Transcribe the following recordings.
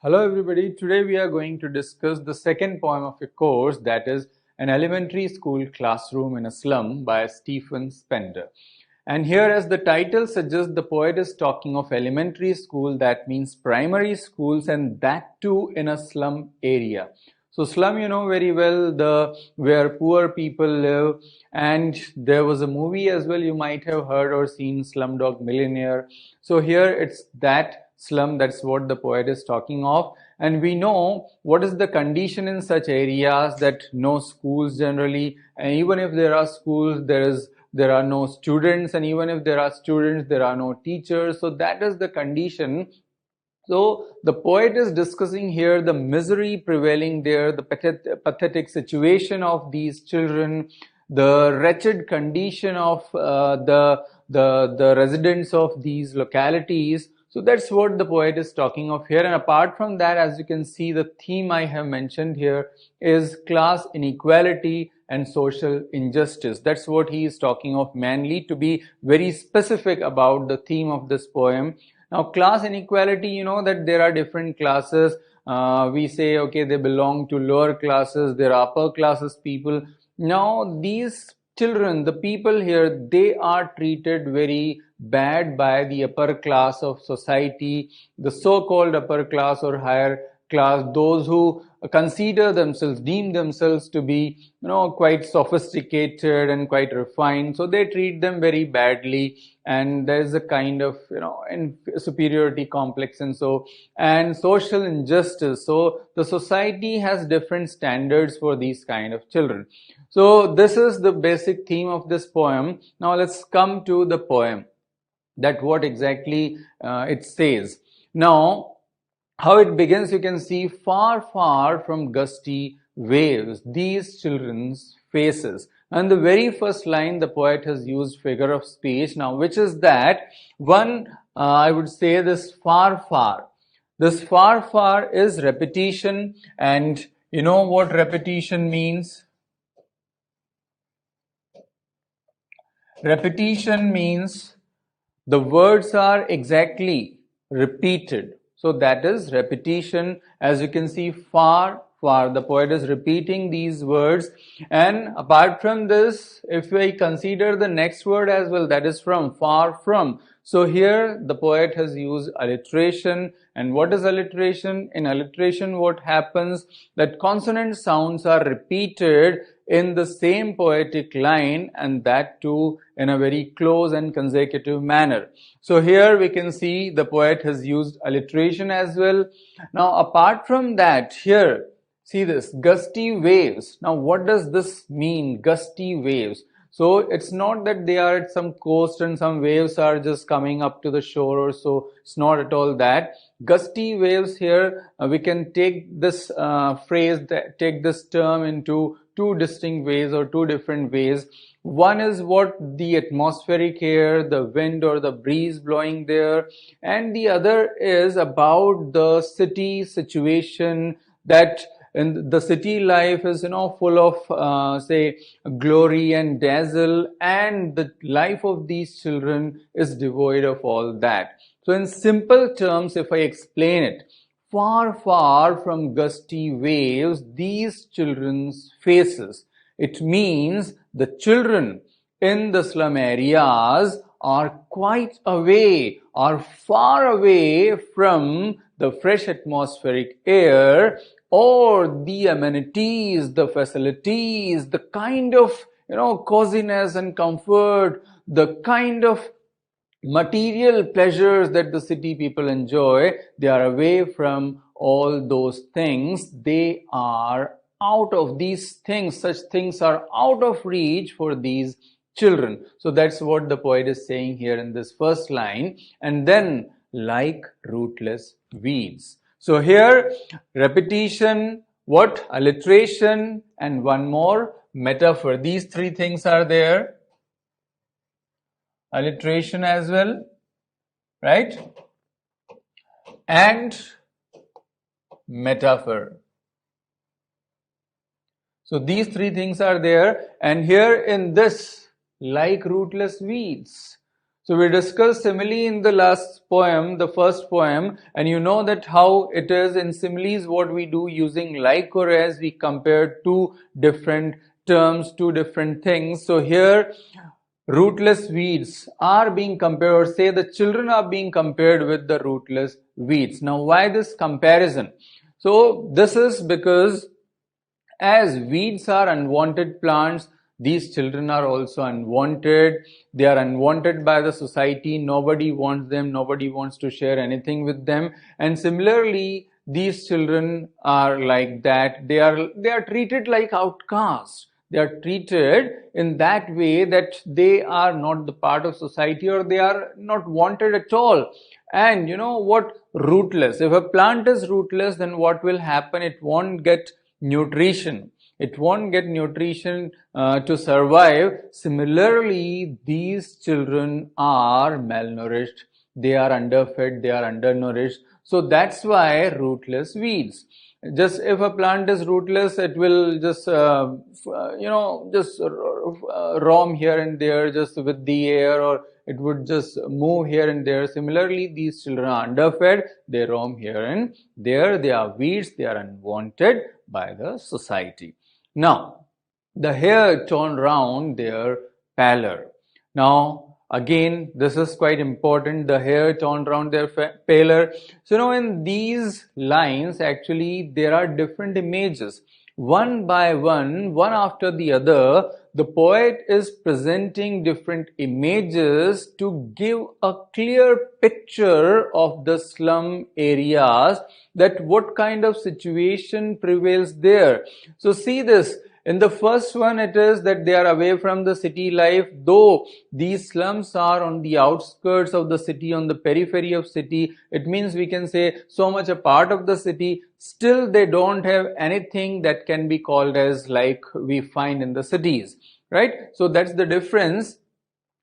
Hello everybody, today we are going to discuss the second poem of your course, that is An Elementary School Classroom in a Slum by Stephen Spender. And here, as the title suggests, the poet is talking of elementary school, that means primary schools, and that too in a slum area. So slum, you know very well, where poor people live, and there was a movie as well you might have heard or seen, Slumdog Millionaire. So here it's that slum, that's what the poet is talking of. And we know what is the condition in such areas, that no schools generally, and even if there are schools, there are no students, and even if there are students, there are no teachers. So that is the condition. So the poet is discussing here the misery prevailing there, the pathetic situation of these children, the wretched condition of the residents of these localities. So that's what the poet is talking of here. And apart from that, as you can see, the theme I have mentioned here is class inequality and social injustice. That's what he is talking of mainly, to be very specific about the theme of this poem. Now, class inequality, you know that there are different classes. We say, okay, they belong to lower classes, there are upper classes people. Now, these children, the people here, they are treated very bad by the upper class of society, the so-called upper class or higher class, those who consider themselves, deem themselves to be, quite sophisticated and quite refined. So they treat them very badly, and there is a kind of, superiority complex and social injustice. So the society has different standards for these kind of children. So this is the basic theme of this poem. Now let's come to the poem, that what exactly it says. Now, how it begins, you can see, far, far from gusty waves, these children's faces. And the very first line, the poet has used figure of speech. Now, which is that one, I would say this far, far. This far, far is repetition. And you know what repetition means? Repetition means the words are exactly repeated. So that is repetition. As you can see, far, far, the poet is repeating these words. And apart from this, if we consider the next word as well, that is from, far from. So here the poet has used alliteration. And what is alliteration? In alliteration, what happens? That consonant sounds are repeated in the same poetic line, and that too in a very close and consecutive manner. So here we can see the poet has used alliteration as well. Now, apart from that, here, see this, gusty waves. Now, what does this mean, gusty waves? So it's not that they are at some coast and some waves are just coming up to the shore or so. It's not at all that. Gusty waves here, we can take this phrase, take this term into two distinct ways or two different ways. One is what the atmospheric air, the wind or the breeze blowing there, and the other is about the city situation, that in the city life is full of say glory and dazzle, and the life of these children is devoid of all that. So in simple terms, if I explain it, far, far from gusty waves, these children's faces. It means the children in the slum areas are quite away, are far away from the fresh atmospheric air or the amenities, the facilities, the kind of, coziness and comfort, the kind of material pleasures that the city people enjoy. They are away from all those things. They are out of these things. Such things are out of reach for these children. So that's what the poet is saying here in this first line. And then, like rootless weeds. So here, repetition, what? Alliteration, and one more, metaphor. These three things are there. Alliteration as well, right? And metaphor. So these three things are there, and here in this, like rootless weeds. So we discussed simile in the last poem, the first poem, and you know that how it is in similes what we do using like or as, we compare two different terms, two different things. So here rootless weeds are being compared, or say the children are being compared with the rootless weeds. Now why this comparison? So this is because as weeds are unwanted plants, these children are also unwanted. They are unwanted by the society. Nobody wants them. Nobody wants to share anything with them. And similarly, these children are like that. They are treated like outcasts. They are treated in that way that they are not the part of society, or they are not wanted at all. And you know what? Rootless. If a plant is rootless, then what will happen? It won't get nutrition. It won't get nutrition to survive. Similarly, these children are malnourished. They are underfed. They are undernourished. So that's why rootless weeds. Just if a plant is rootless, it will just just roam here and there just with the air, or it would just move here and there. Similarly, these children are underfed. They roam here and there. They are weeds. They are unwanted by the society. Now, the hair turned round their pallor. Now, again, this is quite important. The hair turned round their pallor. So now in these lines, actually, there are different images. One by one after the other, the poet is presenting different images to give a clear picture of the slum areas, that what kind of situation prevails there. So see this. In the first one, it is that they are away from the city life, though these slums are on the outskirts of the city, on the periphery of city. It means we can say so much a part of the city. Still, they don't have anything that can be called as like we find in the cities, right? So that's the difference.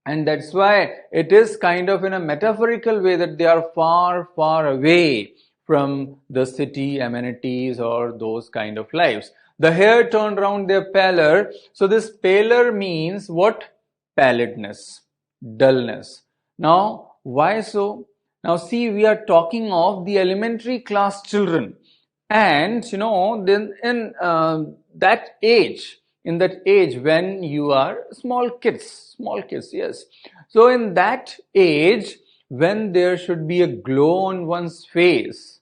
And that's why it is kind of in a metaphorical way that they are far, far away from the city amenities or those kind of lives. The hair turned round their pallor. So this pallor means what? Pallidness, dullness. Now, why so? Now see, we are talking of the elementary class children. And you know, then in that age when you are small kids, yes. So in that age, when there should be a glow on one's face,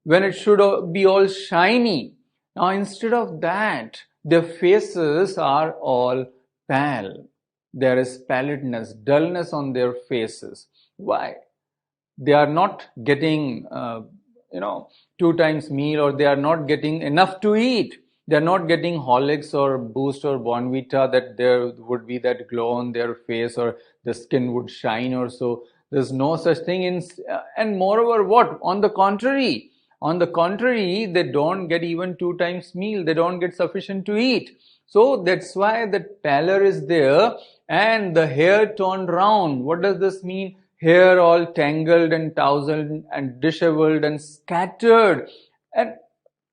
when it should be all shiny, now instead of that, their faces are all pale. There is pallidness, dullness on their faces. Why? They are not getting, 2 times meal, or they are not getting enough to eat. They are not getting Horlicks or Boost or Bonvita that there would be that glow on their face, or the skin would shine or so. There's no such thing. And moreover, what? On the contrary, they don't get even 2 times meal. They don't get sufficient to eat. So that's why that pallor is there, and the hair turned round. What does this mean? Hair all tangled and tousled and disheveled and scattered. And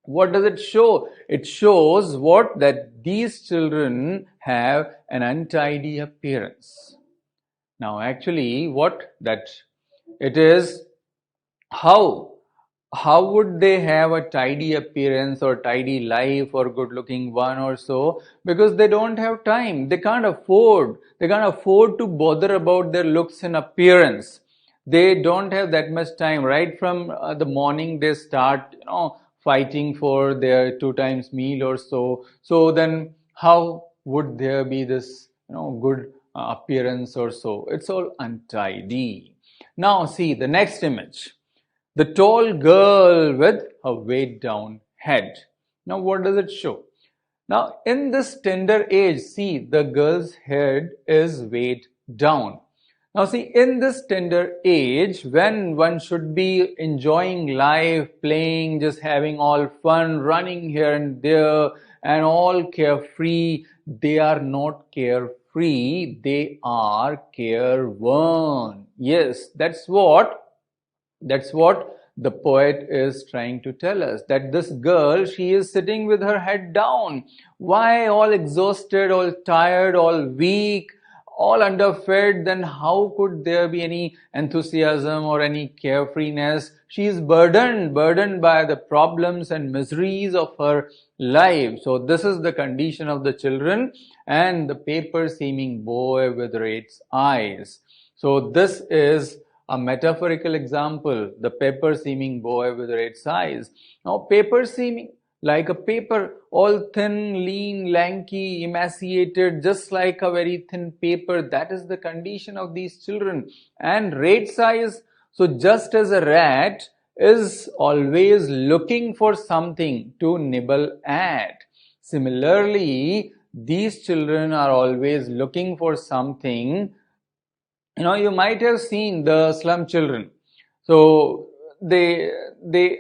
what does it show? It shows what? That these children have an untidy appearance. Now actually what that it is, how would they have a tidy appearance or tidy life or good looking one or so? Because they don't have time. They can't afford to bother about their looks and appearance. They don't have that much time. Right from the morning they start fighting for their 2 times meal or so. So then how would there be this good appearance or so? It's all untidy. Now see the next image. The tall girl with a weighed down head. Now what does it show? Now in this tender age, see, the girl's head is weighed down. Now see, in this tender age, when one should be enjoying life, playing, just having all fun, running here and there, and all carefree, they are not carefree, they are careworn. Yes, that's what the poet is trying to tell us, that this girl, she is sitting with her head down. Why? All exhausted, all tired, all weak, all underfed, then how could there be any enthusiasm or any carefreeness? She is burdened by the problems and miseries of her life. So this is the condition of the children and the paper seeming boy with red eyes. So this is a metaphorical example, the paper seeming boy with red eyes. Now paper seeming, like a paper, all thin, lean, lanky, emaciated, just like a very thin paper. That is the condition of these children. And rat size, so just as a rat is always looking for something to nibble at, similarly, these children are always looking for something. You might have seen the slum children. So they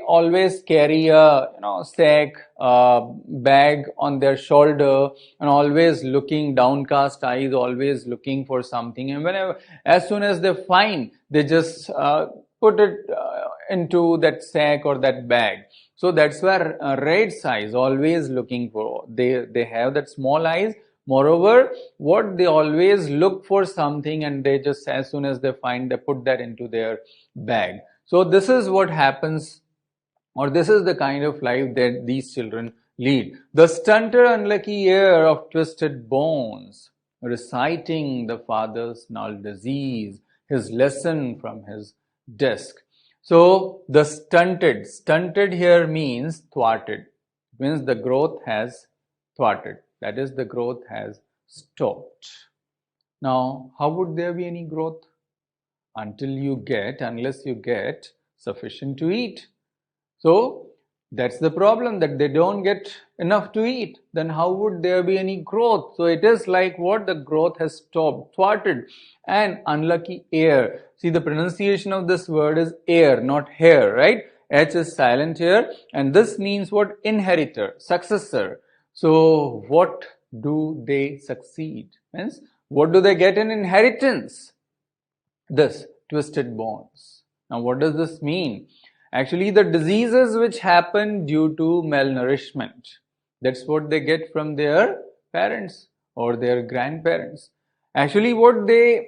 always carry a sack, bag on their shoulder, and always looking, downcast eyes, always looking for something. And whenever, as soon as they find, they just put it into that sack or that bag. So that's where red eyes, always looking for. They have that small eyes. Moreover, what they always look for something, and they just, as soon as they find, they put that into their bag. So this is what happens, or this is the kind of life that these children lead. The stunted, unlucky heir of twisted bones, reciting the father's gnarled disease, his lesson from his desk. So the stunted here means thwarted. It means the growth has thwarted. That is, the growth has stopped. Now, how would there be any growth? Unless you get sufficient to eat. So that's the problem, that they don't get enough to eat. Then how would there be any growth? So it is like what? The growth has stopped, thwarted. And unlucky heir. See, the pronunciation of this word is heir, not hair, right? H is silent here. And this means what? Inheritor, successor. So what do they succeed? Means, what do they get in inheritance? This, twisted bones. Now what does this mean? Actually, the diseases which happen due to malnourishment. That's what they get from their parents or their grandparents. Actually, what their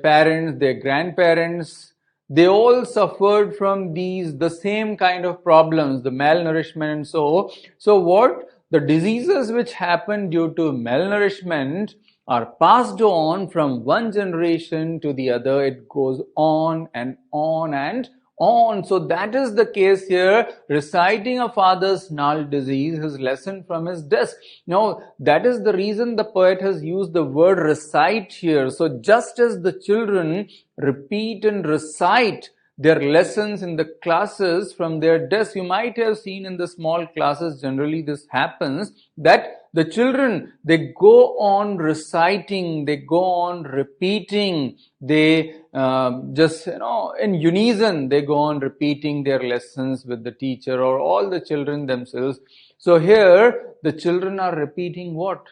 parents, their grandparents, they all suffered from the same kind of problems, the malnourishment and so. So what? The diseases which happen due to malnourishment are passed on from one generation to the other. It goes on and on and on. So that is the case here, reciting a father's gnarled disease, his lesson from his desk. Now, that is the reason the poet has used the word recite here. So just as the children repeat and recite their lessons in the classes from their desk, you might have seen in the small classes, generally this happens, that the children, they go on reciting, they go on repeating, they just, in unison, they go on repeating their lessons with the teacher or all the children themselves. So here, the children are repeating what?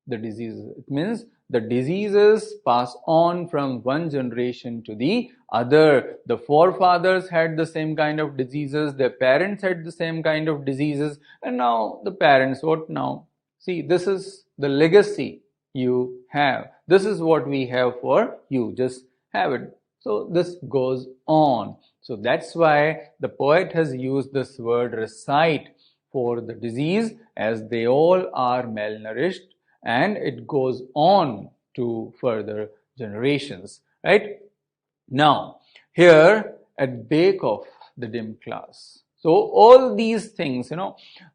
The diseases. It means the diseases pass on from one generation to the other. The forefathers had the same kind of diseases, their parents had the same kind of diseases, and now the parents, what now? See, this is the legacy you have. This is what we have for you. Just have it. So this goes on. So that's why the poet has used this word recite for the disease, as they all are malnourished, and it goes on to further generations, right? Now, here at Bake Off the Dim Class. So all these things,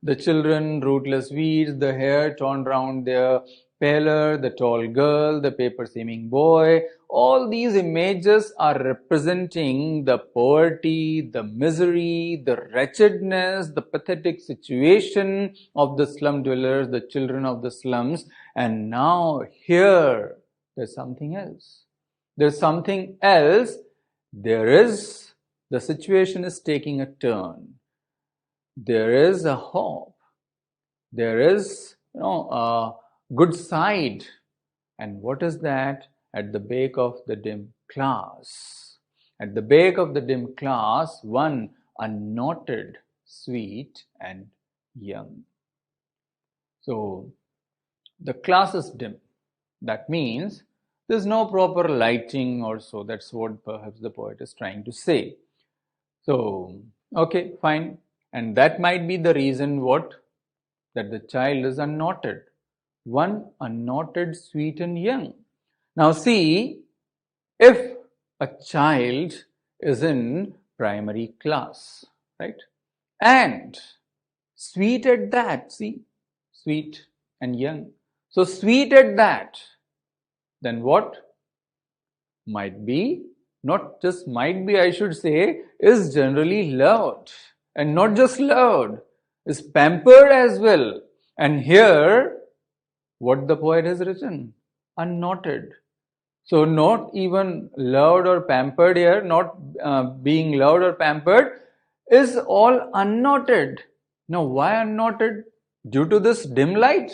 the children, rootless weeds, the hair torn round their paler, the tall girl, the paper-seeming boy, all these images are representing the poverty, the misery, the wretchedness, the pathetic situation of the slum dwellers, the children of the slums. And now here, there's something else. There's something else. The situation is taking a turn. There is a hope. There is, a good side. And what is that? At the Bake of the Dim Class. At the Bake of the Dim Class, one unknotted, sweet and young. So, the class is dim. That means there's no proper lighting or so. That's what perhaps the poet is trying to say. So, okay, fine. And that might be the reason what? That the child is unknotted. One unknotted, sweet and young. Now see, if a child is in primary class, right? And sweet at that, see, sweet and young. So sweet at that, then what? Might be, not just might be, I should say, is generally loved. And not just loved, is pampered as well. And here, what the poet has written? Unknotted. So not even loved or pampered here, not being loved or pampered, is all unknotted. Now why unknotted? Due to this dim light?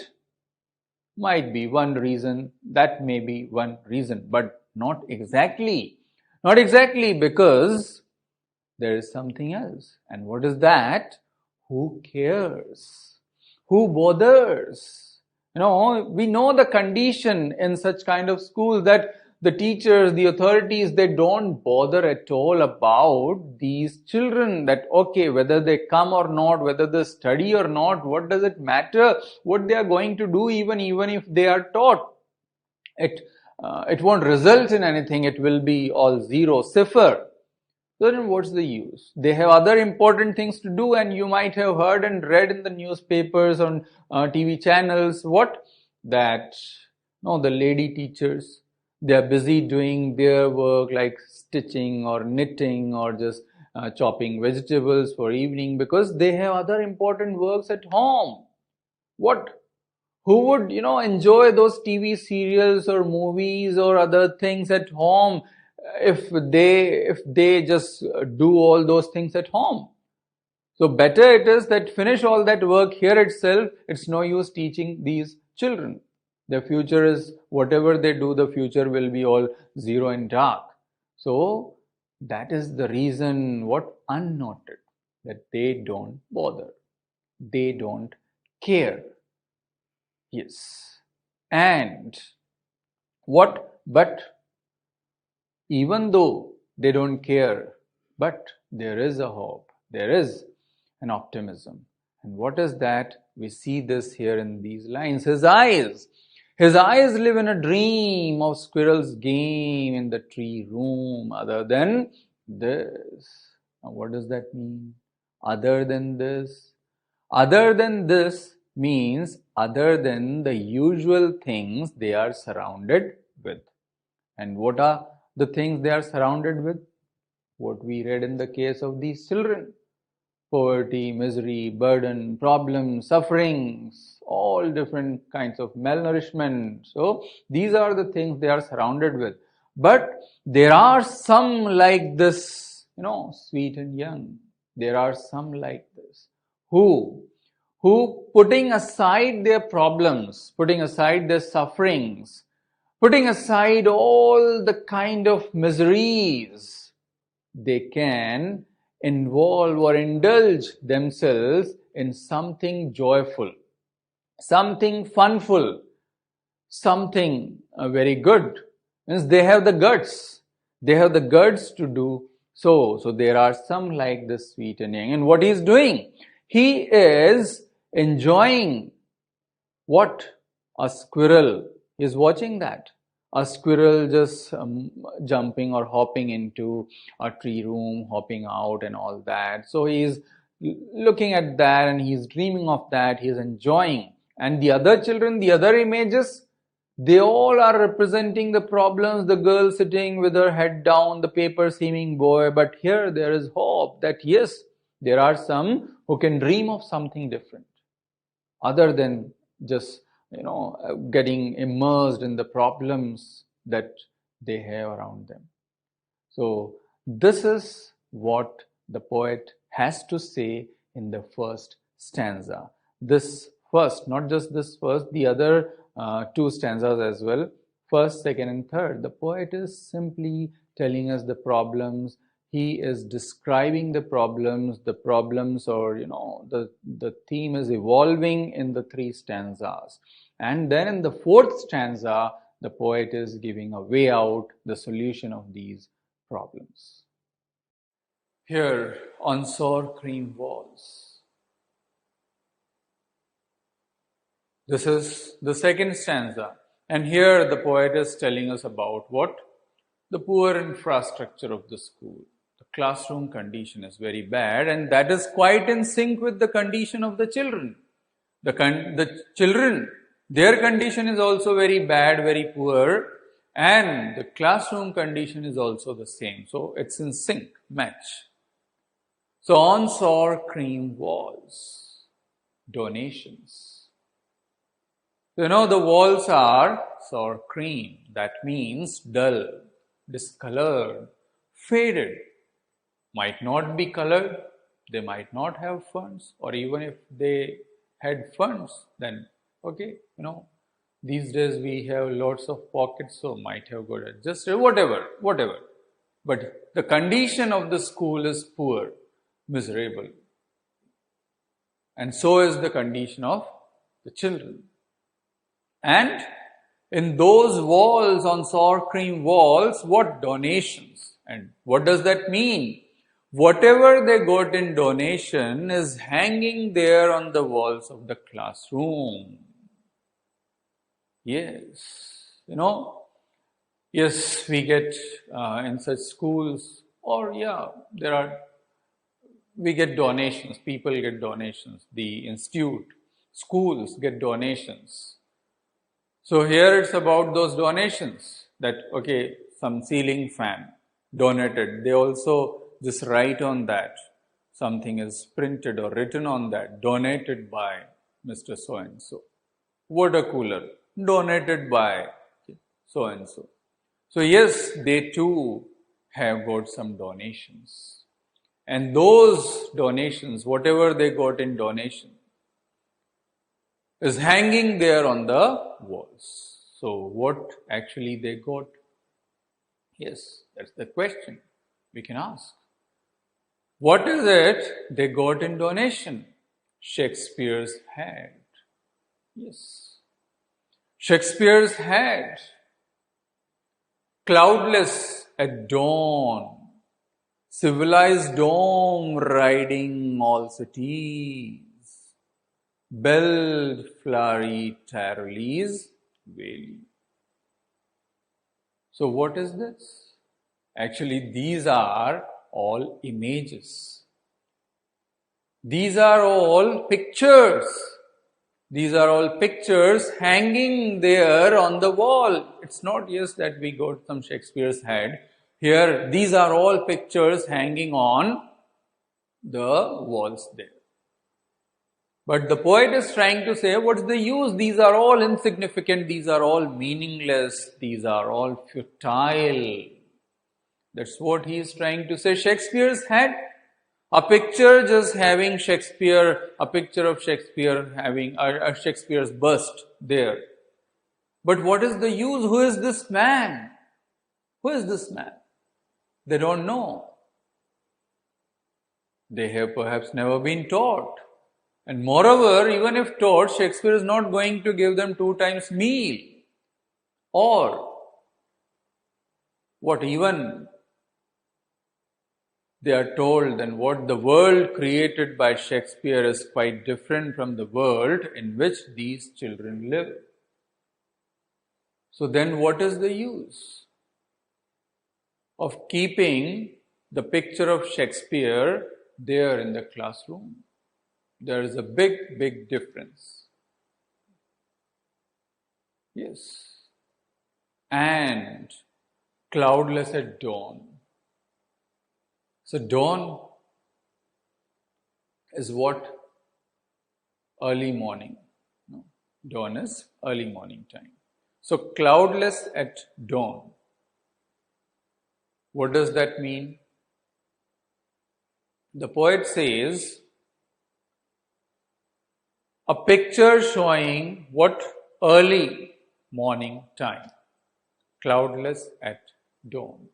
Might be one reason, that may be one reason, but not exactly. Not exactly, because there is something else. And what is that? Who cares? Who bothers? We know the condition in such kind of schools that the teachers, the authorities, they don't bother at all about these children, that okay, whether they come or not, whether they study or not, what does it matter what they are going to do, even if they are taught. It won't result in anything. It will be all zero, cipher. So then what's the use? They have other important things to do, and you might have heard and read in the newspapers, on TV channels, what? That, no, the lady teachers, they are busy doing their work like stitching or knitting or just chopping vegetables for evening, because they have other important works at home. What? Who would enjoy those TV serials or movies or other things at home if they just do all those things at home? So better it is that finish all that work here itself. It's no use teaching these children. Their future is, whatever they do, the future will be all zero and dark. So that is the reason, what? Unknotted, that they don't bother, they don't care. Yes. And what? But even though they don't care, but there is a hope, there is an optimism. And what is that? We see this here in these lines. His eyes live in a dream of squirrel's game in the tree room. Other than this. Now what does that mean? Other than this? Other than this means other than the usual things they are surrounded with. And what are the things they are surrounded with? What we read in the case of these children. Poverty, misery, burden, problems, sufferings, all different kinds of malnourishment. So these are the things they are surrounded with. But there are some like this, sweet and young. There are some like this who putting aside their problems, putting aside their sufferings, putting aside all the kind of miseries, they can involve or indulge themselves in something joyful, something funful, something very good. Means they have the guts. They have the guts to do so. So there are some like this sweet and young. And what he is doing? He is enjoying what? A squirrel is watching that. A squirrel just jumping or hopping into a tree room, hopping out and all that. So he is looking at that and he is dreaming of that. He is enjoying. And the other children, the other images, they all are representing the problems. The girl sitting with her head down, the paper seeming boy. But here there is hope that yes, there are some who can dream of something different other than just getting immersed in the problems that they have around them. So this is what the poet has to say in the first stanza. This first, not just this first, the other two stanzas as well, first, second and third. The poet is simply telling us the problems. He is describing the problems or the theme is evolving in the three stanzas. And then in the fourth stanza, the poet is giving a way out, the solution of these problems. Here, on sour cream walls. This is the second stanza. And here the poet is telling us about what? The poor infrastructure of the school. The classroom condition is very bad, and that is quite in sync with the condition of the children. The children, their condition is also very bad, very poor, and the classroom condition is also the same. So it's in sync, match. So on sour cream walls, donations. You know, the walls are sour cream. That means dull, discolored, faded. Might not be colored, they might not have funds, or even if they had funds, then okay, you know, these days we have lots of pockets, so might have got adjusted, whatever. But the condition of the school is poor, miserable. And so is the condition of the children. And in those walls, on sour cream walls, what donations? And what does that mean? Whatever they got in donation is hanging there on the walls of the classroom. Yes, you know, yes, we get in such schools, or we get donations, people get donations, the institute, schools get donations. So here it's about those donations that, okay, some ceiling fan donated. They also just write on that. Something is printed or written on that, donated by Mr. So-and-so. Water cooler, donated by so-and-so. So yes, they too have got some donations. And those donations, whatever they got in donation, is hanging there on the walls. So what actually they got? Yes, that's the question we can ask. What is it they got in donation? Shakespeare's hat. Yes. Shakespeare's hat. Cloudless at dawn. Civilized dome riding all cities. Belled flowery Tyrolees valley. So what is this? Actually, these are all images. These are all pictures. These are all pictures hanging there on the wall. It's not just that we got some Shakespeare's head. Here, these are all pictures hanging on the walls there. But the poet is trying to say, what's the use? These are all insignificant. These are all meaningless. These are all futile. That's what he is trying to say. Shakespeare's had a picture just having Shakespeare, a picture of Shakespeare having a Shakespeare's bust there. But what is the use? Who is this man? Who is this man? They don't know. They have perhaps never been taught. And moreover, even if taught, Shakespeare is not going to give them 2 times meal. Or what even they are told, and what the world created by Shakespeare is quite different from the world in which these children live. So then what is the use of keeping the picture of Shakespeare there in the classroom? There is a big, big difference. Yes. And cloudless at dawn. So dawn is what? Early morning. No? Dawn is early morning time. So cloudless at dawn. What does that mean? The poet says, a picture showing what? Early morning time. Cloudless at dawn.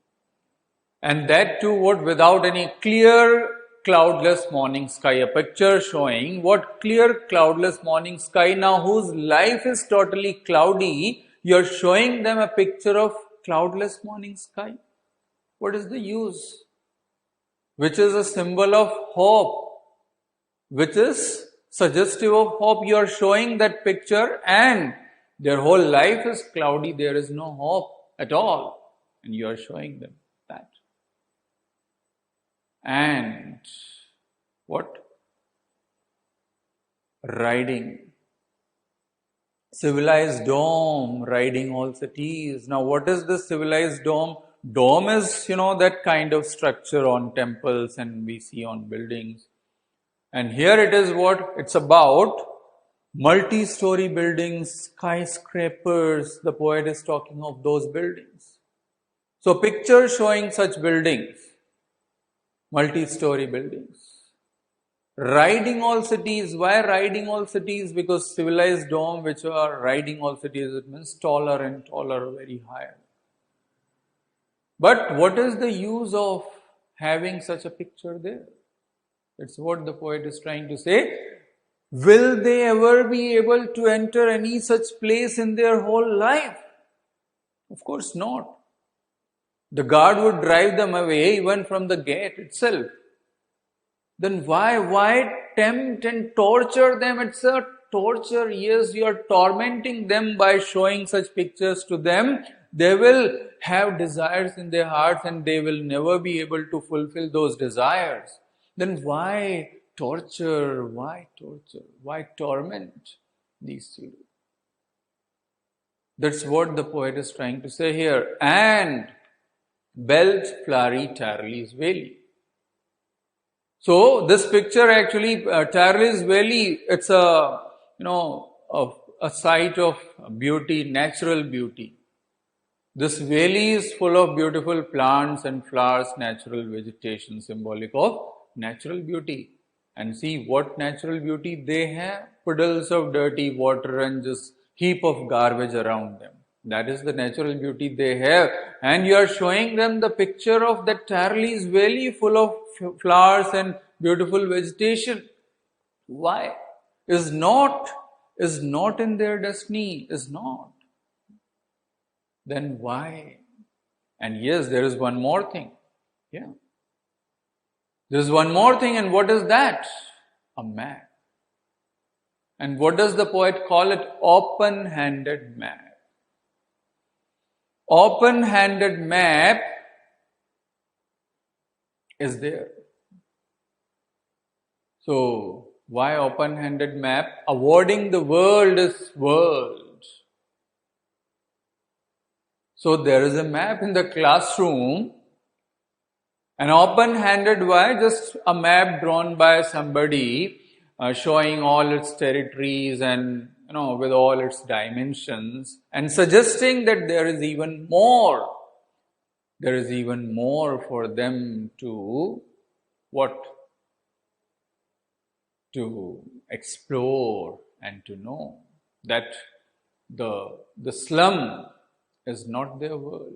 And that too what? Without any clear cloudless morning sky. A picture showing what? Clear cloudless morning sky. Now whose life is totally cloudy, You're showing them a picture of cloudless morning sky. What is the use? Which is a symbol of hope, which is suggestive of hope. You are showing that picture and their whole life is cloudy. There is no hope at all. And you are showing them that. And what? Riding. Civilized dome, riding all cities. Now what is this civilized dome? Dome is, that kind of structure on temples and we see on buildings. And here it is what? It's about multi-story buildings, skyscrapers. The poet is talking of those buildings. So picture showing such buildings, multi-story buildings. Riding all cities. Why riding all cities? Because civilized dome, which are riding all cities, it means taller and taller, very higher. But what is the use of having such a picture there? That's what the poet is trying to say. Will they ever be able to enter any such place in their whole life? Of course not. The guard would drive them away even from the gate itself. Then why tempt and torture them? It's a torture. Yes, you are tormenting them by showing such pictures to them. They will have desires in their hearts and they will never be able to fulfill those desires. Then why torture? Why torture? Why torment these children? That's what the poet is trying to say here. And belt flary Tarle's Valley. So this picture actually, Tarle's Valley, it's a site of beauty, natural beauty. This valley is full of beautiful plants and flowers, natural vegetation, symbolic of natural beauty. And see what natural beauty they have. Puddles of dirty water and just heap of garbage around them. That is the natural beauty they have. And you are showing them the picture of that Tarle's Valley full of flowers and beautiful vegetation. Why? Is not in their destiny. Is not. Then why? And yes, there is one more thing. Yeah. There is one more thing, and what is that? A map. And what does the poet call it? Open-handed map. Open-handed map is there. So, why open-handed map? Awarding the world is world. So, there is a map in the classroom. An open-handed why? Just a map drawn by somebody showing all its territories and with all its dimensions and suggesting that there is even more. There is even more for them to what? To explore and to know that the slum is not their world.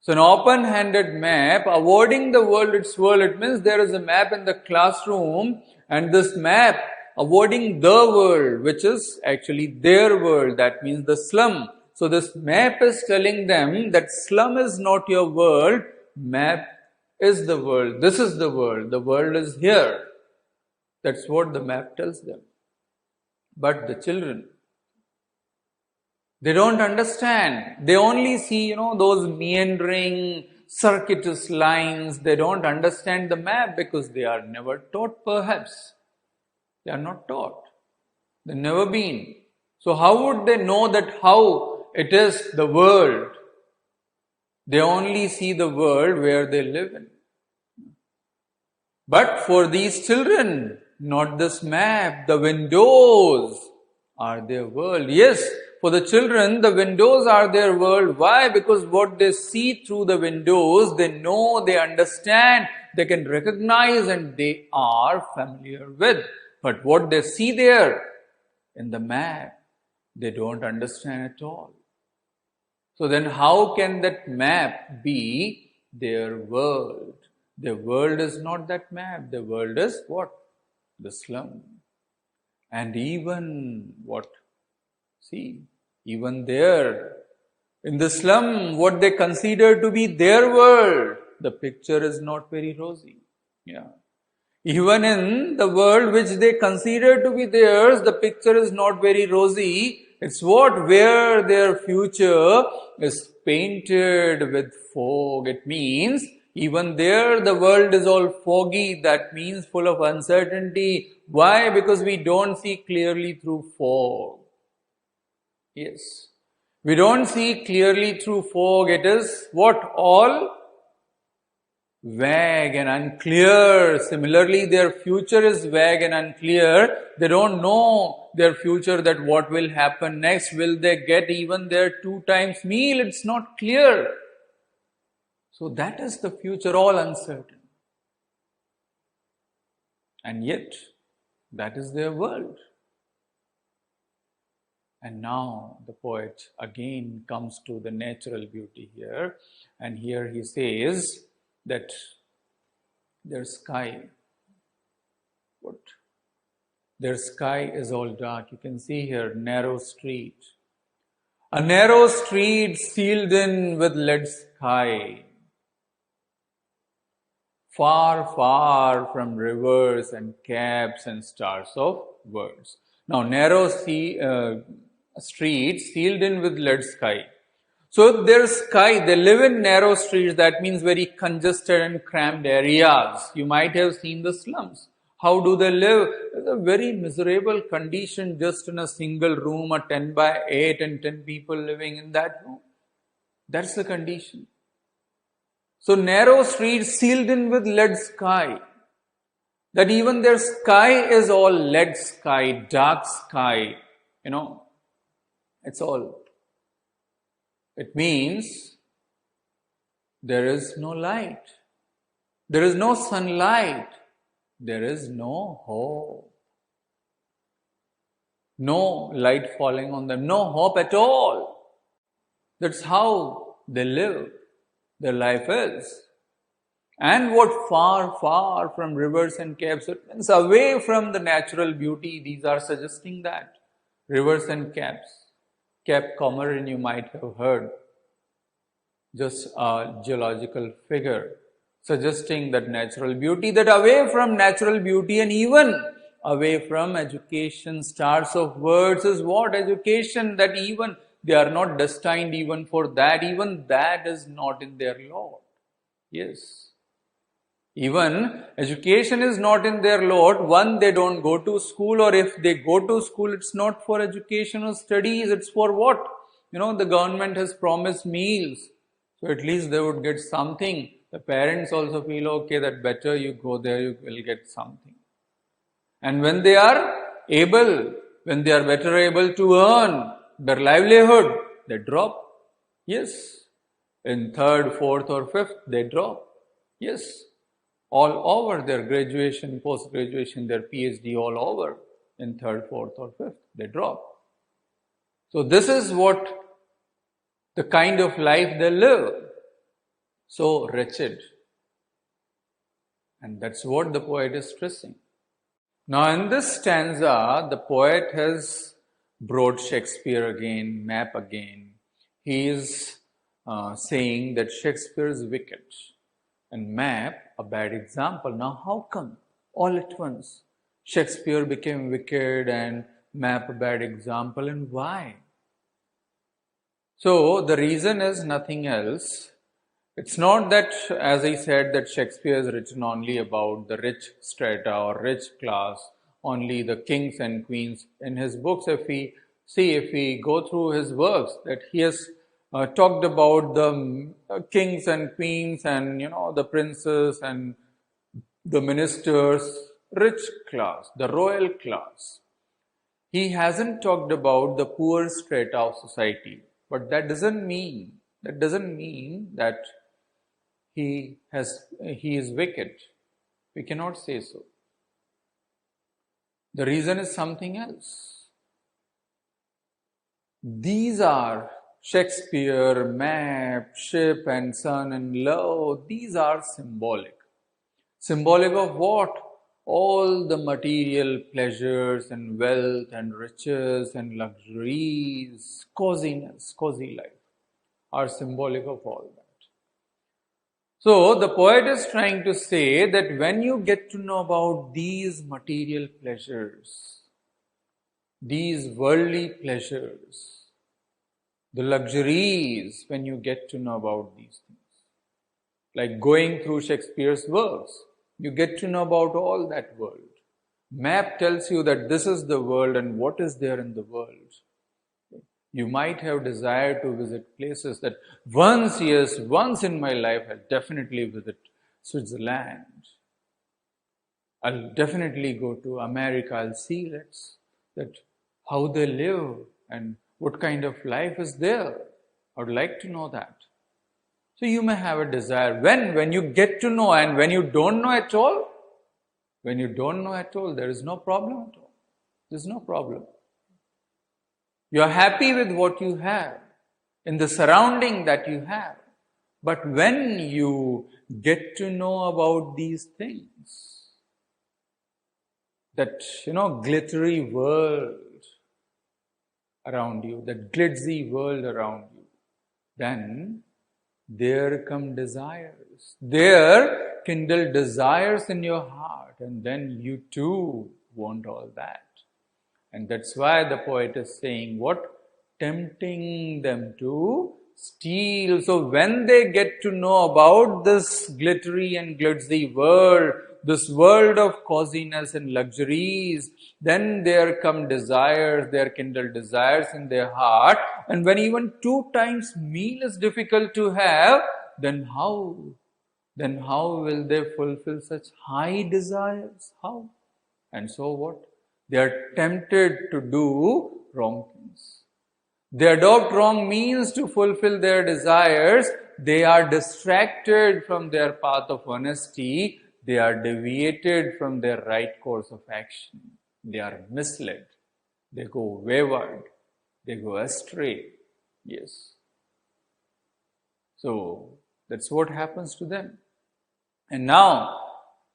So an open-handed map, awarding the world its world, it means there is a map in the classroom and this map awarding the world, which is actually their world, that means the slum. So this map is telling them that slum is not your world, map is the world, this is the world is here. That's what the map tells them. But the children, they don't understand. They only see, those meandering, circuitous lines. They don't understand the map because they are never taught perhaps. They are not taught. They've never been. So how would they know that how it is the world? They only see the world where they live in. But for these children, not this map, the windows are their world. Yes, for the children, the windows are their world. Why? Because what they see through the windows, they know, they understand, they can recognize and they are familiar with. But what they see there in the map, they don't understand at all. So then how can that map be their world? Their world is not that map. Their world is what? The slum. And even what? See, Even there, in the slum, what they consider to be their world, the picture is not very rosy. Yeah. Even in the world which they consider to be theirs, the picture is not very rosy. It's what? Where their future is painted with fog. It means even there the world is all foggy. That means full of uncertainty. Why? Because we don't see clearly through fog. Yes. We don't see clearly through fog. It is what? All vague and unclear. Similarly, their future is vague and unclear. They don't know their future, that what will happen next. Will they get even their 2 times meal? It's not clear. So that is the future, all uncertain. And yet, that is their world. And now the poet again comes to the natural beauty here. And here he says that their sky, their sky is all dark. You can see here, narrow street. A narrow street sealed in with lead sky. Far, far from rivers and caps and stars of words. Now, narrow street sealed in with lead sky. So their sky, they live in narrow streets, that means very congested and cramped areas. You might have seen the slums. How do they live? It's a very miserable condition, just in a single room, a 10 by 8 and 10 people living in that room. That's the condition. So narrow streets sealed in with lead sky. That even their sky is all lead sky, dark sky. It's all. It means there is no light. There is no sunlight. There is no hope. No light falling on them. No hope at all. That's how they live. Their life is. And what? Far, far from rivers and caves. It means away from the natural beauty. These are suggesting that. Rivers and caves. Cape Comorin, you might have heard. Just a geological figure suggesting that natural beauty, that away from natural beauty and even away from education. Stars of words is what? Education, that even they are not destined even for that. Even that is not in their lot. Yes. Even education is not in their lot. One, they don't go to school, or if they go to school, it's not for educational studies. It's for what? The government has promised meals. So at least they would get something. The parents also feel, okay, that better you go there, you will get something. And when they are better able to earn their livelihood, they drop. Yes. In 3rd, 4th or 5th, they drop. Yes. All over their graduation, post-graduation, their PhD, all over. In 3rd, 4th or 5th, they drop. So this is what the kind of life they live. So wretched. And that's what the poet is stressing. Now in this stanza, the poet has brought Shakespeare again, Map again. He is saying that Shakespeare is wicked and Map a bad example. Now how come all at once Shakespeare became wicked and Map a bad example, and why? So the reason is nothing else. It's not that, as I said, that Shakespeare has written only about the rich strata or rich class, only the kings and queens. In his books, if we go through his works, that he has talked about the kings and queens and, the princes and the ministers, rich class, the royal class. He hasn't talked about the poor strata of society. But that doesn't mean that he is wicked. We cannot say so. The reason is something else. These are Shakespeare, map, ship and sun and love. These are symbolic. Symbolic of what? all the material pleasures and wealth and riches and luxuries, coziness, cozy life are symbolic of all that. So the poet is trying to say that when you get to know about these material pleasures, these worldly pleasures, the luxuries, when you get to know about these things, like going through Shakespeare's works, you get to know about all that world. Map tells you that this is the world and what is there in the world. You might have desire to visit places that once in my life I'll definitely visit Switzerland. I'll definitely go to America. I'll see that how they live and what kind of life is there. I would like to know that. So you may have a desire. When you get to know, and when you don't know at all, there is no problem at all. There's no problem. You are happy with what you have, in the surrounding that you have. But when you get to know about these things, that, glittery world around you, that glitzy world around you, then there come desires. There kindle desires in your heart, and then you too want all that. And that's why the poet is saying what? Tempting them to steal. So when they get to know about this glittery and glitzy world, this world of coziness and luxuries, then there come desires, there kindle desires in their heart. And when even 2 times meal is difficult to have, then how will they fulfill such high desires? How? And so what? They are tempted to do wrong things. They adopt wrong means to fulfill their desires. They are distracted from their path of honesty. They are deviated from their right course of action. They are misled. They go wayward. They go astray. Yes. So that's what happens to them. And now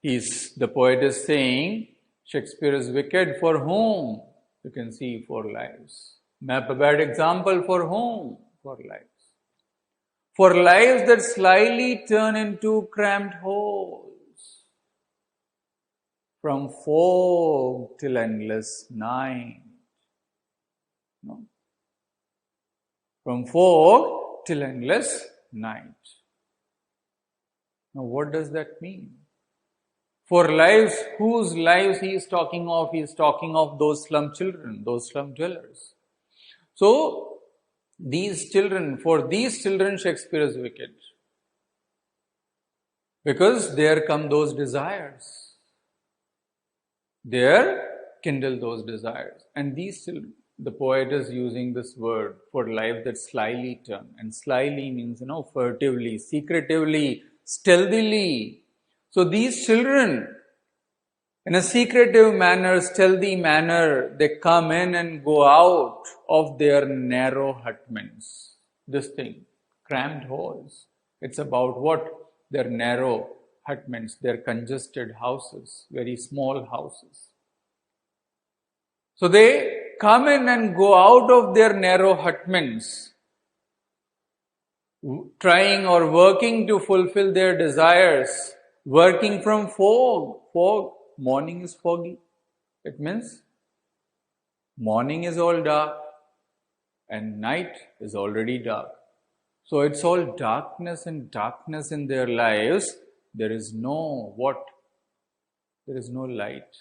the poet is saying, Shakespeare is wicked for whom? You can see 4 lives. Map a bad example for whom? For lives. For lives that slyly turn into cramped holes. From fog till endless night. No? From fog till endless night. Now what does that mean? For lives, whose lives he is talking of? He is talking of those slum children, those slum dwellers. So, for these children, Shakespeare is wicked. Because there come those desires. There kindle those desires. And these children, the poet is using this word for life that slyly turn. And slyly means, furtively, secretively, stealthily. So these children, in a secretive manner, stealthy manner, they come in and go out of their narrow hutments. This thing, cramped holes. It's about what? Their narrow hutments, their congested houses, very small houses. So they come in and go out of their narrow hutments, trying or working to fulfill their desires. Working from fog. Morning is foggy. It means morning is all dark and night is already dark. So it's all darkness and darkness in their lives. There is no what? There is no light.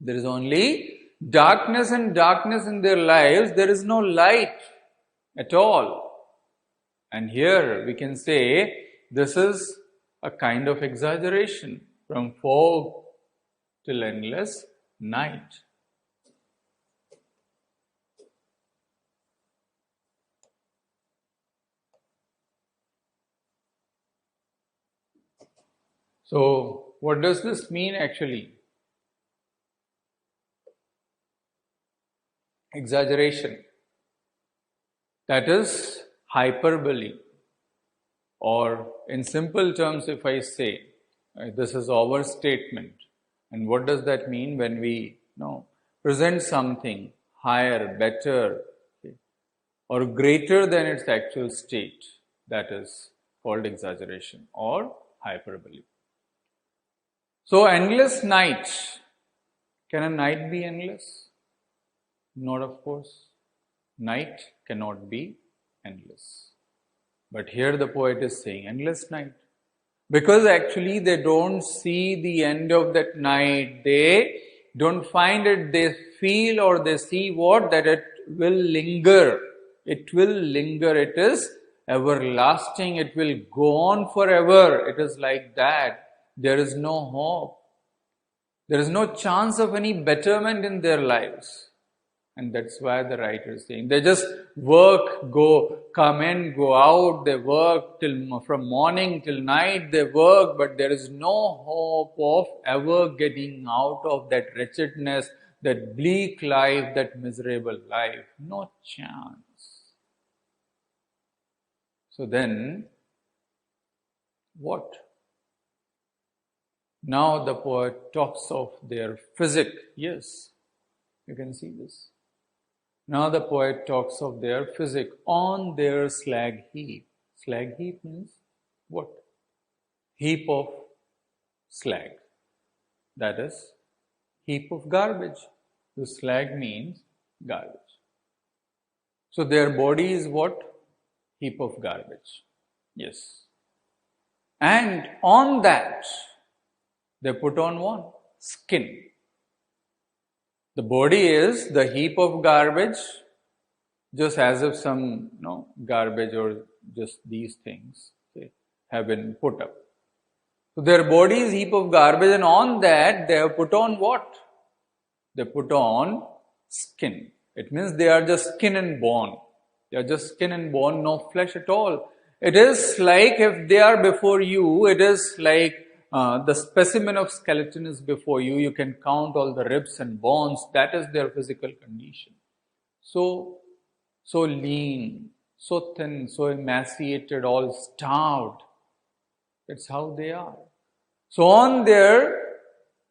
There is only darkness and darkness in their lives. There is no light at all. And here we can say this is a kind of exaggeration, from fog till endless night. So, what does this mean actually? Exaggeration. That is hyperbole. Or in simple terms, if I say, this is overstatement. And what does that mean? When we present something higher, better, okay, or greater than its actual state, that is called exaggeration or hyperbole. So endless night. Can a night be endless? Not, of course. Night cannot be endless. But here the poet is saying endless night. Because actually they don't see the end of that night. They don't find it. They feel or they see what? That it will linger. It will linger. It is everlasting. It will go on forever. It is like that. There is no hope. There is no chance of any betterment in their lives. And that's why the writer is saying they just work, come in, go out, they work from morning till night, they work, but there is no hope of ever getting out of that wretchedness, that bleak life, that miserable life. No chance. So then, what? Now the poet talks of their physique. Yes, you can see this. Now the poet talks of their physique on their slag heap. Slag heap means what? Heap of slag. That is, heap of garbage. The slag means garbage. So their body is what? Heap of garbage. Yes. And on that, they put on what? Skin. The body is the heap of garbage, just as if some garbage or just these things have been put up. So their body is heap of garbage, and on that they have put on what? They put on skin. It means they are just skin and bone. They are just skin and bone, no flesh at all. It is like if they are before you, it is like the specimen of skeleton is before you. You can count all the ribs and bones. That is their physical condition. So lean, so thin, so emaciated, all starved. That's how they are. So on their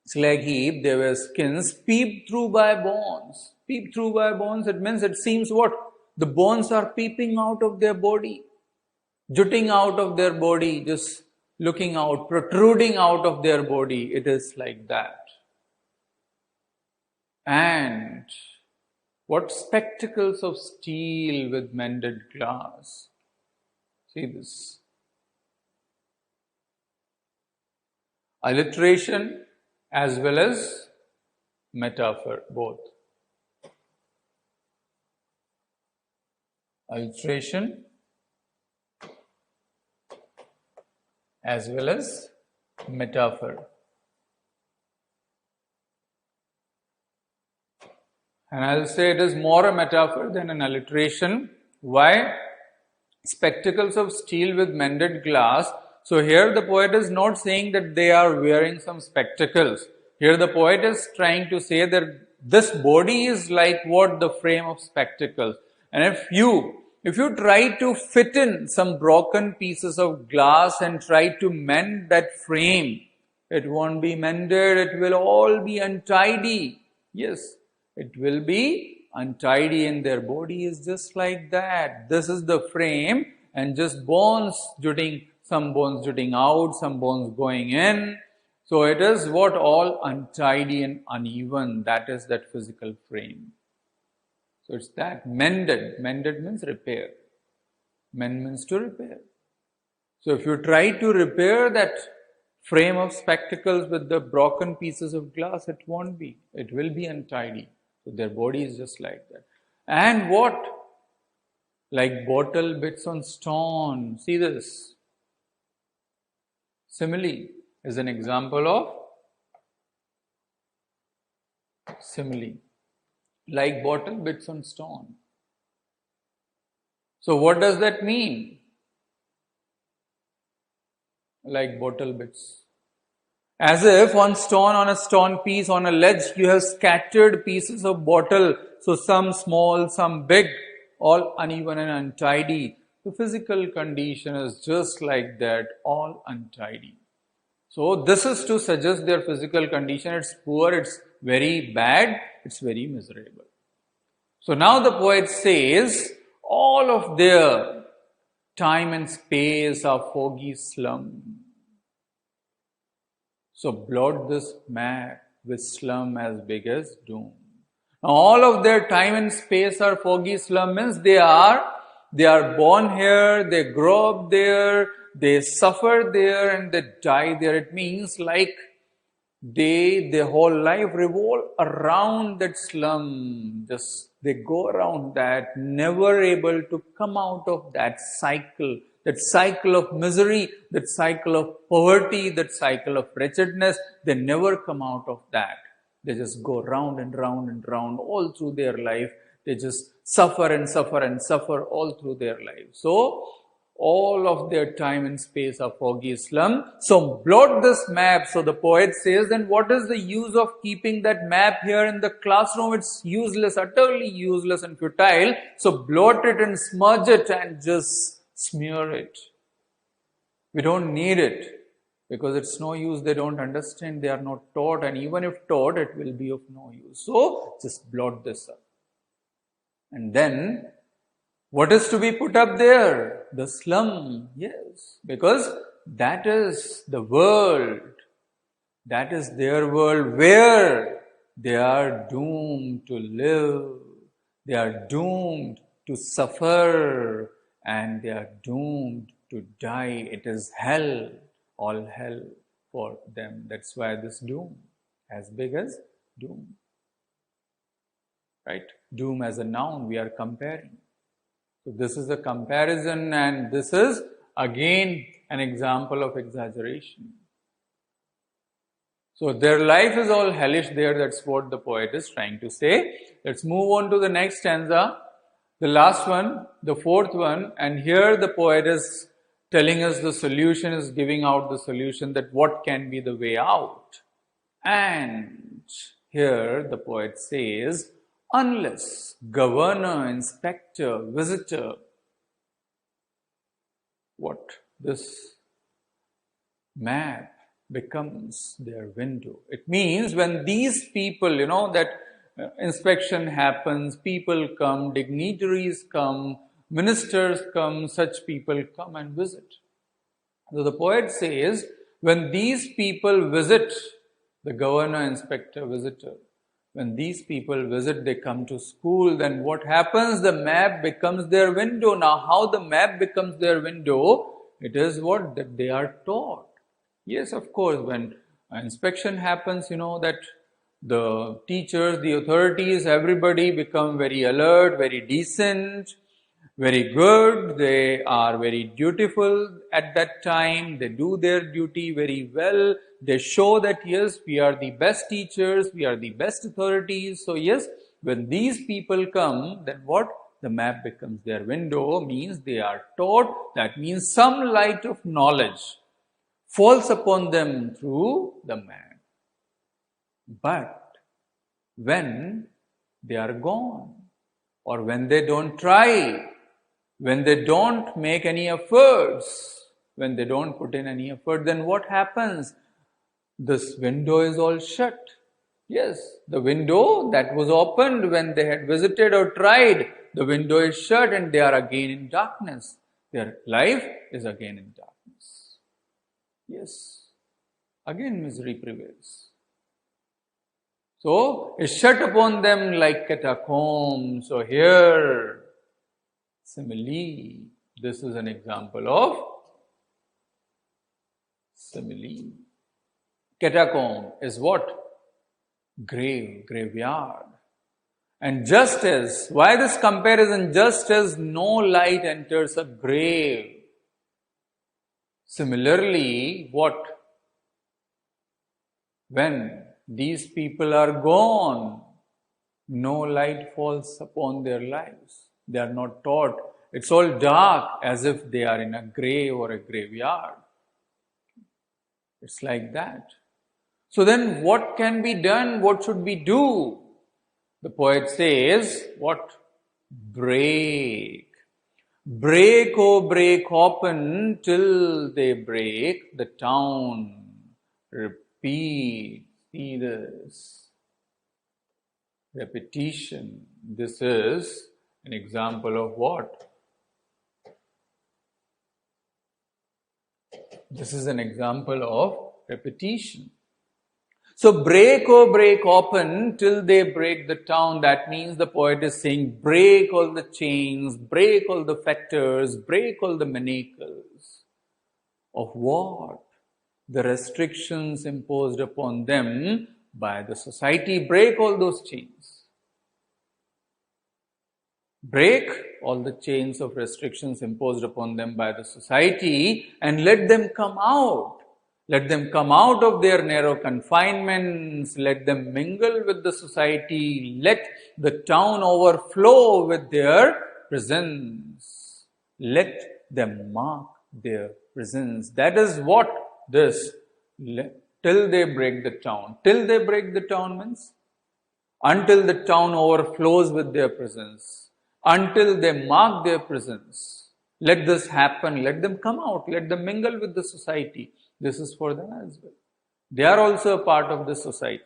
slag heap, there were skins peeped through by bones. Peeped through by bones, it means it seems what? The bones are peeping out of their body, jutting out of their body, just looking out, protruding out of their body. It is like that. And what spectacles of steel with mended glass. See this. Alliteration as well as metaphor, both. Alliteration as well as metaphor. And I'll say it is more a metaphor than an alliteration. Why? Spectacles of steel with mended glass. So here the poet is not saying that they are wearing some spectacles. Here the poet is trying to say that this body is like what? The frame of spectacles. And if you try to fit in some broken pieces of glass and try to mend that frame, it won't be mended, it will all be untidy. Yes, it will be untidy, and their body is just like that. This is the frame, and just bones jutting, some bones jutting out, some bones going in. So it is what? All untidy and uneven. That is that physical frame. So it's that. Mended. Mended means repair. Mend means to repair. So if you try to repair that frame of spectacles with the broken pieces of glass, it won't be. It will be untidy. So their body is just like that. And what? Like bottle bits on stone. See this. Simile is an example of simile. Like bottle bits on stone. So what does that mean? Like bottle bits. As if on a stone piece, on a ledge, you have scattered pieces of bottle. So some small, some big, all uneven and untidy. The physical condition is just like that, all untidy. So this is to suggest their physical condition. It's poor, it's very bad, it's very miserable. So now the poet says, all of their time and space are foggy slum. So blot this map with slum as big as doom. Now all of their time and space are foggy slum means they are born here, they grow up there, they suffer there and they die there. It means like their whole life revolve around that slum. Just they go around that, never able to come out of that cycle of misery, that cycle of poverty, that cycle of wretchedness. They never come out of that. They just go round and round and round all through their life. They just suffer and suffer and suffer all through their life. So all of their time and space are foggy slum. So blot this map. So the poet says, then what is the use of keeping that map here in the classroom? It's useless, utterly useless and futile. So blot it and smudge it and just smear it. We don't need it because it's no use. They don't understand. They are not taught. And even if taught, it will be of no use. So just blot this up. And then what is to be put up there? The slum, yes, because that is the world. That is their world where they are doomed to live. They are doomed to suffer and they are doomed to die. It is hell, all hell for them. That's why this doom, as big as doom. Right? Doom as a noun, we are comparing. So this is a comparison and this is again an example of exaggeration. So their life is all hellish there, that's what the poet is trying to say. Let's move on to the next stanza, the last one, the fourth one, and here the poet is telling us the solution, is giving out the solution that what can be the way out. And here the poet says, unless governor, inspector, visitor, what? This map becomes their window. It means when these people, that inspection happens, people come, dignitaries come, ministers come, such people come and visit. So the poet says, when these people visit, the governor, inspector, visitor, when these people visit, they come to school, then what happens? The map becomes their window. Now, how the map becomes their window? It is what? That they are taught. Yes, of course, when inspection happens, that the teachers, the authorities, everybody become very alert, very decent, very good. They are very dutiful at that time. They do their duty very well. They show that, yes, we are the best teachers, we are the best authorities. So, yes, when these people come, then what? The map becomes their window, means they are taught. That means some light of knowledge falls upon them through the map. But when they are gone, or when they don't try, when they don't make any efforts, when they don't put in any effort, then what happens? This window is all shut. Yes, the window that was opened when they had visited or tried, the window is shut and they are again in darkness. Their life is again in darkness. Yes, again misery prevails. So, it's shut upon them like catacombs. So here, simile, this is an example of simile. Catacomb is what? Grave, graveyard. And just as, why this comparison? Just as no light enters a grave, similarly, what? When these people are gone, no light falls upon their lives. They are not taught. It's all dark as if they are in a grave or a graveyard. It's like that. So then what can be done? What should we do? The poet says, what? Break. Break, oh break open till they break the town. repeat. See this. Repetition. This is an example of what? This is an example of repetition. So break, oh break open till they break the town. That means the poet is saying break all the chains, break all the fetters, break all the manacles. Of what? The restrictions imposed upon them by the society. Break all those chains. Break all the chains of restrictions imposed upon them by the society and let them come out. Let them come out of their narrow confinements. Let them mingle with the society. Let the town overflow with their presence. Let them mark their presence. That is what this, till they break the town. Till they break the town means until the town overflows with their presence. Until they mark their presence. Let this happen. Let them come out. Let them mingle with the society. This is for them as well. They are also a part of the society.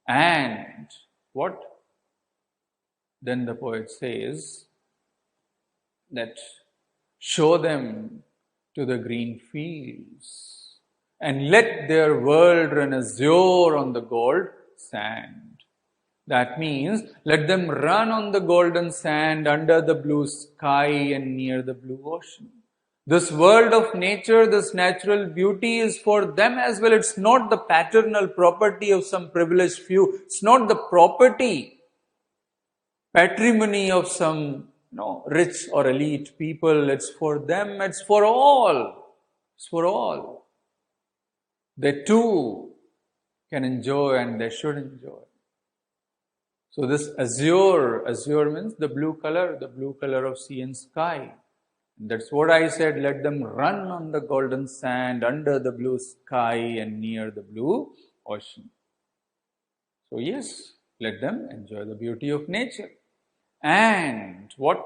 And what? Then the poet says that show them to the green fields and let their world run azure on the gold sand. That means let them run on the golden sand under the blue sky and near the blue ocean. This world of nature, this natural beauty is for them as well. It's not the paternal property of some privileged few. It's not the patrimony of some rich or elite people. It's for them. It's for all. It's for all. They too can enjoy and they should enjoy. So this azure means the blue color of sea and sky. That's what I said, let them run on the golden sand, under the blue sky and near the blue ocean. So yes, let them enjoy the beauty of nature. And what?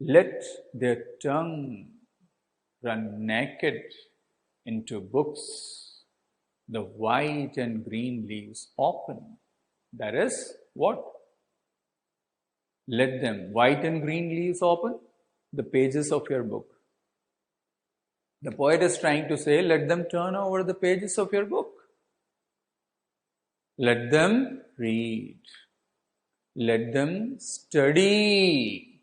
Let their tongue run naked into books, the white and green leaves open. That is what? Let them, white and green leaves open, the pages of your book. The poet is trying to say, let them turn over the pages of your book. Let them read. Let them study.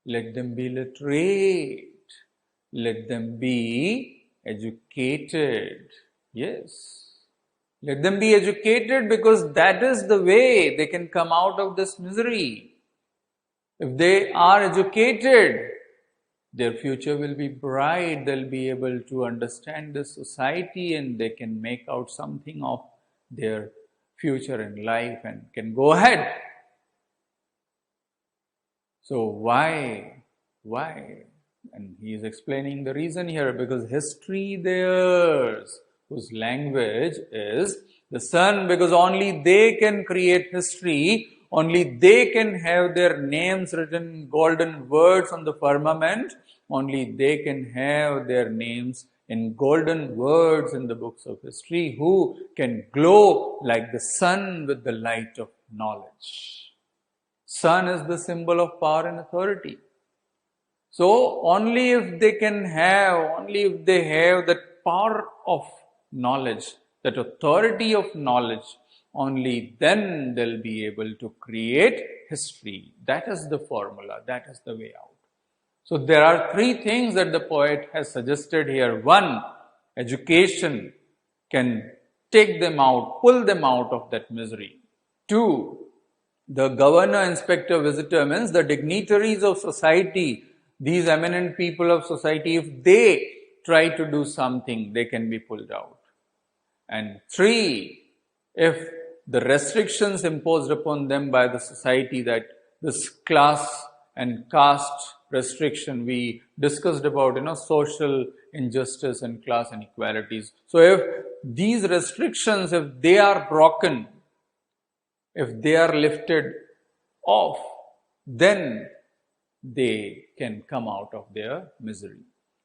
Let them be literate. Let them be educated. Yes. Let them be educated because that is the way they can come out of this misery. If they are educated, their future will be bright. They'll be able to understand the society and they can make out something of their future in life and can go ahead. So why? And he is explaining the reason here, because history theirs, whose language is the sun, because only they can create history, only they can have their names written in golden words on the firmament, only they can have their names in golden words in the books of history, who can glow like the sun with the light of knowledge. Sun is the symbol of power and authority. So only if they have that power of knowledge, that authority of knowledge, only then they'll be able to create history. That is the formula, that is the way out. So there are three things that the poet has suggested here. One, education can take them out, pull them out of that misery. Two, the governor, inspector, visitor means the dignitaries of society, these eminent people of society, if they try to do something, they can be pulled out. And three, if the restrictions imposed upon them by the society, that this class and caste restriction we discussed about, social injustice and class inequalities. So if these restrictions, if they are broken, if they are lifted off, then they can come out of their misery.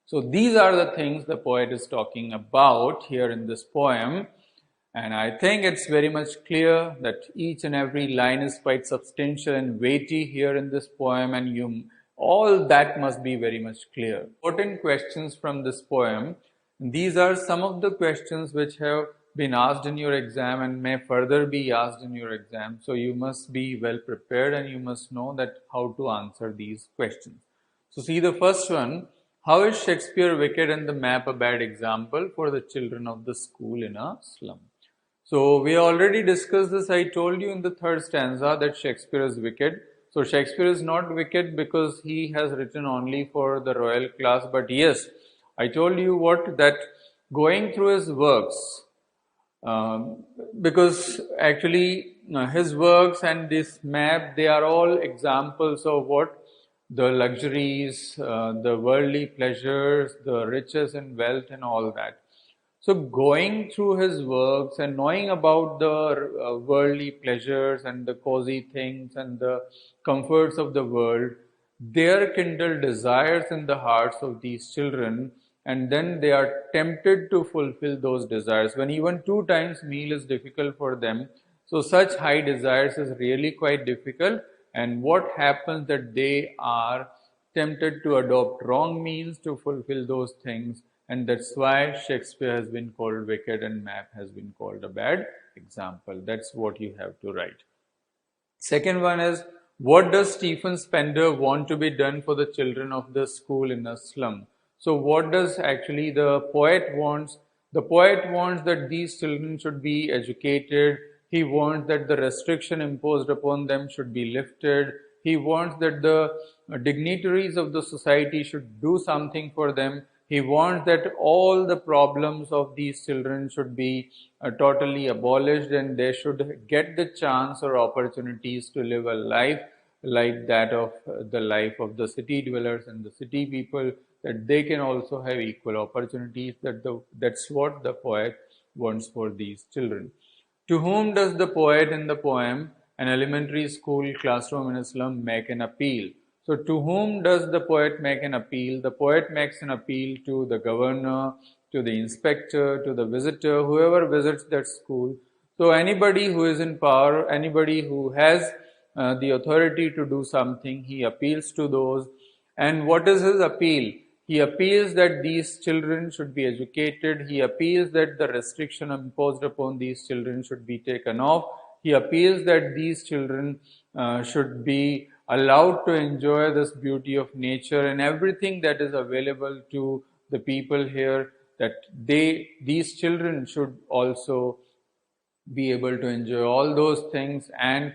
So these are the things the poet is talking about here in this poem. And I think it's very much clear that each and every line is quite substantial and weighty here in this poem, and all that must be very much clear. Important questions from this poem. These are some of the questions which have been asked in your exam and may further be asked in your exam. So you must be well prepared and you must know that how to answer these questions. So see the first one. How is Shakespeare wicked and the map a bad example for the children of the school in a slum? So we already discussed this. I told you in the third stanza that Shakespeare is wicked. So Shakespeare is not wicked because he has written only for the royal class. But yes, I told you that going through his works, because actually his works and this map, they are all examples of what? The luxuries, the worldly pleasures, the riches and wealth and all that. So going through his works and knowing about the worldly pleasures and the cozy things and the comforts of the world, there kindle desires in the hearts of these children, and then they are tempted to fulfill those desires. When even 2 times meal is difficult for them, so such high desires is really quite difficult. And what happens that they are tempted to adopt wrong means to fulfill those things. And that's why Shakespeare has been called wicked and map has been called a bad example. That's what you have to write. Second one is, what does Stephen Spender want to be done for the children of the school in a slum? So what does actually the poet wants? The poet wants that these children should be educated. He wants that the restriction imposed upon them should be lifted. He wants that the dignitaries of the society should do something for them. He wants that all the problems of these children should be totally abolished, and they should get the chance or opportunities to live a life like that of the life of the city dwellers and the city people, that they can also have equal opportunities. That's what the poet wants for these children. To whom does the poet in the poem, an elementary school classroom in a slum, make an appeal? So to whom does the poet make an appeal? The poet makes an appeal to the governor, to the inspector, to the visitor, whoever visits that school. So anybody who is in power, anybody who has the authority to do something, he appeals to those. And what is his appeal? He appeals that these children should be educated. He appeals that the restriction imposed upon these children should be taken off. He appeals that these children should be allowed to enjoy this beauty of nature and everything that is available to the people here, that these children should also be able to enjoy all those things and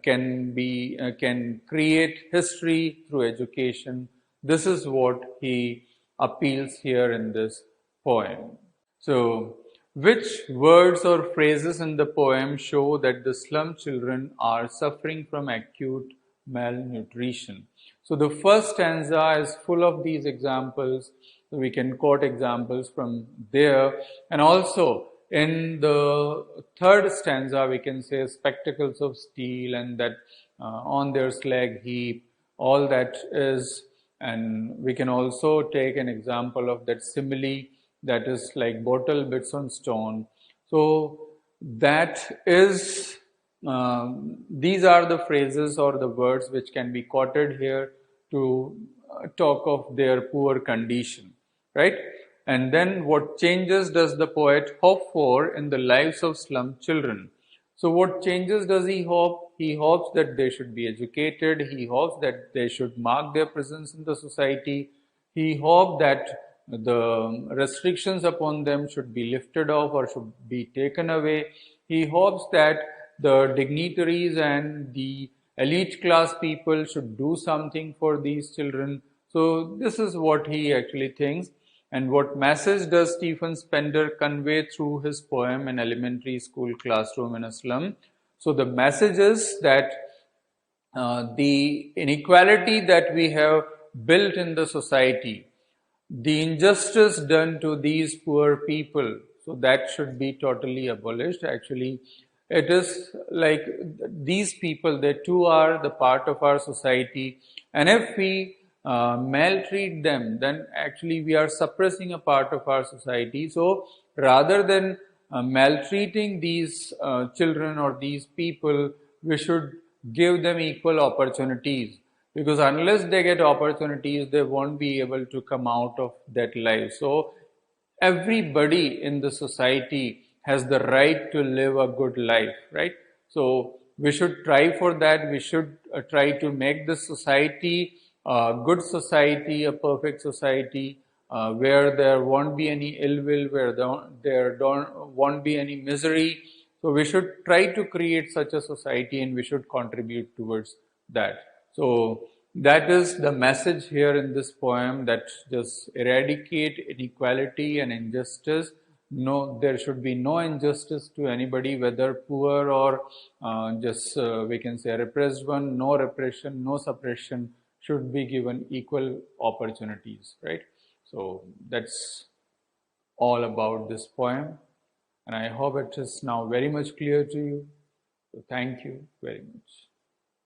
can create history through education. This is what he appeals here in this poem. So, which words or phrases in the poem show that the slum children are suffering from acute malnutrition? So the first stanza is full of these examples. So we can quote examples from there. And also in the third stanza, we can say spectacles of steel and that on their slag heap, all that is. And we can also take an example of that simile that is like bottle bits on stone. So that is, these are the phrases or the words which can be quoted here to talk of their poor condition, right? And then what changes does the poet hope for in the lives of slum children? So what changes does he hope? He hopes that they should be educated. He hopes that they should mark their presence in the society. He hopes that the restrictions upon them should be lifted off or should be taken away. He hopes that the dignitaries and the elite class people should do something for these children. So this is what he actually thinks. And what message does Stephen Spender convey through his poem, An Elementary School Classroom in a Slum? So the message is that the inequality that we have built in the society, the injustice done to these poor people, so that should be totally abolished. Actually, it is like these people, they too are the part of our society. And if we maltreat them, then actually we are suppressing a part of our society. So rather than maltreating these children or these people, we should give them equal opportunities, because unless they get opportunities, they won't be able to come out of that life. So everybody in the society has the right to live a good life, right? So we should try for that. We should try to make the society a good society, a perfect society, where there won't be any ill will, where there won't be any misery. So we should try to create such a society, and we should contribute towards that. So that is the message here in this poem, that just eradicate inequality and injustice. No, there should be no injustice to anybody, whether poor or just we can say a repressed one. No repression, no suppression, should be given equal opportunities, right? So that's all about this poem, and I hope it is now very much clear to you. So thank you very much.